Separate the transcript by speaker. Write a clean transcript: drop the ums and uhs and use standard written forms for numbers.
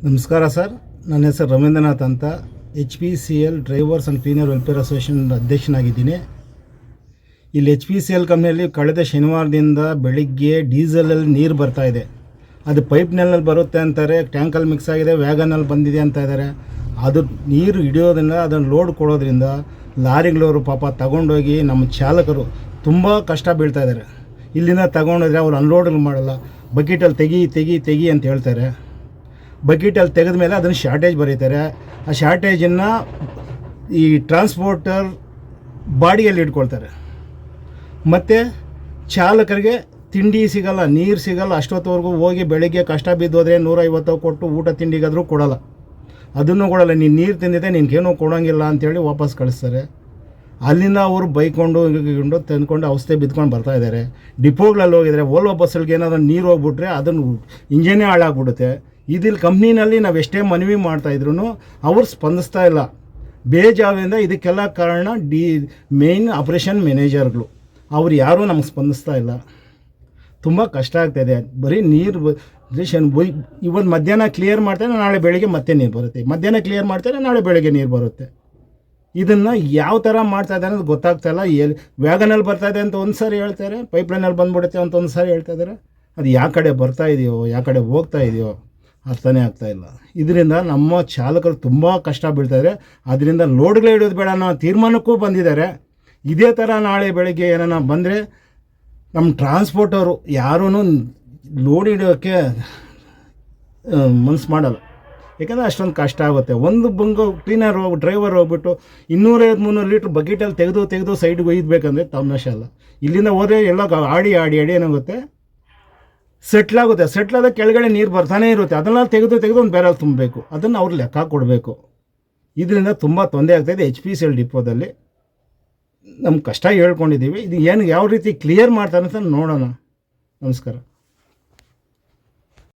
Speaker 1: ನಮಸ್ಕಾರ ಸರ್, ನನ್ನ ಹೆಸರು ರವೀಂದ್ರನಾಥ್ ಅಂತ. HPCL drivers and cleaner welfare association ಅಧ್ಯಕ್ಷನಾಗಿದ್ದೀನಿ. ಇಲ್ಲಿ HPCL ಕಂಪ್ನಿಯಲ್ಲಿ ಕಳೆದ ಶನಿವಾರದಿಂದ ಬೆಳಿಗ್ಗೆ ಡೀಸೆಲಲ್ಲಿ ನೀರು ಬರ್ತಾಯಿದೆ. ಅದು ಪೈಪ್ನಲ್ಲಿ ಬರುತ್ತೆ ಅಂತಾರೆ, ಟ್ಯಾಂಕಲ್ಲಿ ಮಿಕ್ಸ್ ಆಗಿದೆ, ವ್ಯಾಗನಲ್ಲಿ ಬಂದಿದೆ ಅಂತ ಇದ್ದಾರೆ. ಅದು ನೀರು ಹಿಡಿಯೋದ್ರಿಂದ ಅದನ್ನು ಲೋಡ್ ಕೊಡೋದ್ರಿಂದ ಲಾರಿಗಳವರು ಪಾಪ ತಗೊಂಡೋಗಿ ನಮ್ಮ ಚಾಲಕರು ತುಂಬ ಕಷ್ಟ ಬೀಳ್ತಾಯಿದ್ದಾರೆ. ಇಲ್ಲಿಂದ ತಗೊಂಡೋದ್ರೆ ಅವ್ರು ಅನ್ಲೋಡ್ ಮಾಡಲ್ಲ, ಬಕೆಟಲ್ಲಿ ತೆಗಿ ಅಂತ ಹೇಳ್ತಾರೆ. ಬಕೆಟಲ್ಲಿ ತೆಗೆದ ಮೇಲೆ ಅದನ್ನು ಶಾರ್ಟೇಜ್ ಬರೀತಾರೆ. ಆ ಶಾರ್ಟೇಜನ್ನು ಈ ಟ್ರಾನ್ಸ್ಪೋರ್ಟರ್ ಬಾಡಿಯಲ್ಲಿ ಇಟ್ಕೊಳ್ತಾರೆ. ಮತ್ತು ಚಾಲಕರಿಗೆ ತಿಂಡಿ ಸಿಗಲ್ಲ, ನೀರು ಸಿಗಲ್ಲ. ಅಷ್ಟೊತ್ತವರೆಗೂ ಹೋಗಿ ಬೆಳಗ್ಗೆ ಕಷ್ಟ ಬಿದ್ದೋದ್ರೆ 150 ಕೊಟ್ಟು ಊಟ ತಿಂಡಿಗಾದರೂ ಕೊಡಲ್ಲ. ಅದನ್ನು ಕೊಡಲ್ಲ. ನೀನು ನೀರು ತಿಂದಿದ್ದೆ ನಿನ್ಗೇನೂ ಕೊಡೋಂಗಿಲ್ಲ ಅಂಥೇಳಿ ವಾಪಸ್ ಕಳಿಸ್ತಾರೆ. ಅಲ್ಲಿಂದ ಅವರು ಬೈಕೊಂಡು ತಂದ್ಕೊಂಡು ಔಷಧಿ ಬಿದ್ಕೊಂಡು ಬರ್ತಾಯಿದ್ದಾರೆ. ಡಿಪೋಗಳಲ್ಲಿ ಹೋಗಿದರೆ ಓಲ್ವೋ ಬಸ್ಗಳಿಗೆ ಏನಾದರೂ ನೀರು ಹೋಗ್ಬಿಟ್ರೆ ಅದನ್ನು ಇಂಜನ್ನೇ ಹಾಳಾಗ್ಬಿಡುತ್ತೆ. ಇದಿಲ್ಲಿ ಕಂಪ್ನಿನಲ್ಲಿ ನಾವು ಎಷ್ಟೇ ಮನವಿ ಮಾಡ್ತಾಯಿದ್ರು ಅವ್ರು ಸ್ಪಂದಿಸ್ತಾ ಇಲ್ಲ. ಬೇಜಾವಿಂದ ಇದಕ್ಕೆಲ್ಲ ಕಾರಣ ಮೇಯ್ನ್ ಆಪ್ರೇಷನ್ ಮ್ಯಾನೇಜರ್ಗಳು. ಅವ್ರು ಯಾರೂ ನಮ್ಗೆ ಸ್ಪಂದಿಸ್ತಾ ಇಲ್ಲ. ತುಂಬ ಕಷ್ಟ ಆಗ್ತಾಯಿದೆ. ಬರೀ ನೀರು ಇವತ್ತು ಮಧ್ಯಾಹ್ನ ಕ್ಲಿಯರ್ ಮಾಡ್ತಾರೆ, ನಾಳೆ ಬೆಳಗ್ಗೆ ಮತ್ತೆ ನೀರು ಬರುತ್ತೆ. ಮಧ್ಯಾಹ್ನ ಕ್ಲಿಯರ್ ಮಾಡ್ತಾರೆ, ನಾಳೆ ಬೆಳಗ್ಗೆ ನೀರು ಬರುತ್ತೆ. ಇದನ್ನು ಯಾವ ಥರ ಮಾಡ್ತಾಯಿದ್ದಾರೆ ಅನ್ನೋದು ಗೊತ್ತಾಗ್ತಾಯಿಲ್ಲ. ವ್ಯಾಗನಲ್ಲಿ ಬರ್ತಾಯಿದೆ ಅಂತ ಒಂದು ಸಾರಿ ಹೇಳ್ತಾರೆ, ಪೈಪ್ಲೈನಲ್ಲಿ ಬಂದುಬಿಡುತ್ತೆ ಅಂತ ಒಂದು ಸಾರಿ ಹೇಳ್ತಾಯಿದ್ದಾರೆ. ಅದು ಯಾವ ಕಡೆ ಬರ್ತಾ ಇದೆಯೋ, ಯಾವ ಕಡೆ ಹೋಗ್ತಾ ಇದೆಯೋ ಅರ್ಥನೇ ಆಗ್ತಾಯಿಲ್ಲ. ಇದರಿಂದ ನಮ್ಮ ಚಾಲಕರು ತುಂಬ ಕಷ್ಟ ಬೀಳ್ತಾಯಿದ್ದಾರೆ. ಅದರಿಂದ ಲೋಡ್ಗಳು ಹಿಡಿಯೋದು ಬೇಡ ಅನ್ನೋ ತೀರ್ಮಾನಕ್ಕೂ ಬಂದಿದ್ದಾರೆ. ಇದೇ ಥರ ನಾಳೆ ಬೆಳಗ್ಗೆ ಏನಾರ ಬಂದರೆ ನಮ್ಮ ಟ್ರಾನ್ಸ್ಪೋರ್ಟವರು ಯಾರೂ ಲೋಡ್ ಹಿಡಿಯೋಕ್ಕೆ ಮನಸ್ಸು ಮಾಡಲ್ಲ. ಯಾಕಂದರೆ ಅಷ್ಟೊಂದು ಕಷ್ಟ ಆಗುತ್ತೆ. ಒಂದು ಕ್ಲೀನರ್ ಡ್ರೈವರ್ ಹೋಗ್ಬಿಟ್ಟು 250-300 ಲೀಟ್ರ್ ಬಕೆಟಲ್ಲಿ ತೆಗೆದು ಸೈಡ್ಗೆ ಒಯ್ಯಬೇಕಂದ್ರೆ ತಮಾಷೆ ಅಲ್ಲ. ಇಲ್ಲಿಂದ ಹೋದರೆ ಎಲ್ಲ ಆಡಿ ಏನಾಗುತ್ತೆ, ಸೆಟ್ಲಾಗುತ್ತೆ. ಸೆಟ್ಲಾದ ಕೆಳಗಡೆ ನೀರು ಬರ್ತಾನೇ ಇರುತ್ತೆ. ಅದನ್ನು ತೆಗೆದು ಒಂದು ಬ್ಯಾರಲ್ ತುಂಬಬೇಕು. ಅದನ್ನು ಅವ್ರು ಲೆಕ್ಕ ಕೊಡಬೇಕು. ಇದರಿಂದ ತುಂಬ ತೊಂದರೆ ಆಗ್ತಾಯಿದೆ. HPCL ಡಿಪೋದಲ್ಲಿ ನಮ್ಮ ಕಷ್ಟ ಹೇಳ್ಕೊಂಡಿದ್ದೀವಿ. ಇದು ಏನು ಯಾವ ರೀತಿ ಕ್ಲಿಯರ್ ಮಾಡ್ತಾರೆ ಅಂತ ನೋಡೋಣ. ನಮಸ್ಕಾರ.